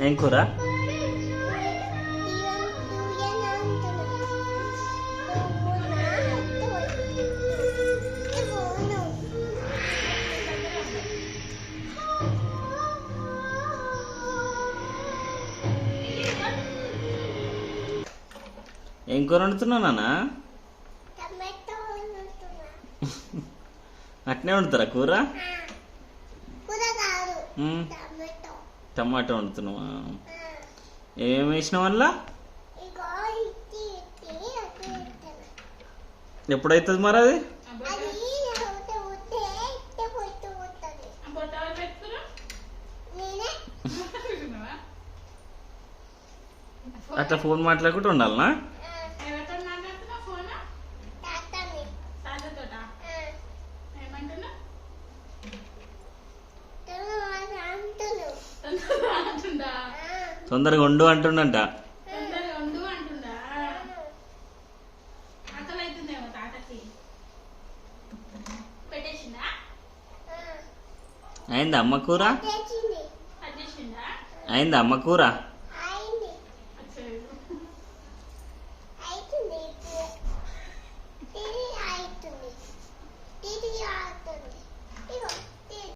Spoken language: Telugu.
ఏం కూర? ఏం కూర వండుతున్నావు నాన్న? అట్నే వండుతారా కూర? టమాటా వండుతున్నావా? ఏమేమి వేసినావు వల్ల? ఎప్పుడైతుంది మరి అది? అట్లా ఫోన్ మాట్లాడుకుంటూ ఉండాలనా? తొందరగా వండు అంటుండంట. అయిందా అమ్మ కూర? అయిందా అమ్మ కూర?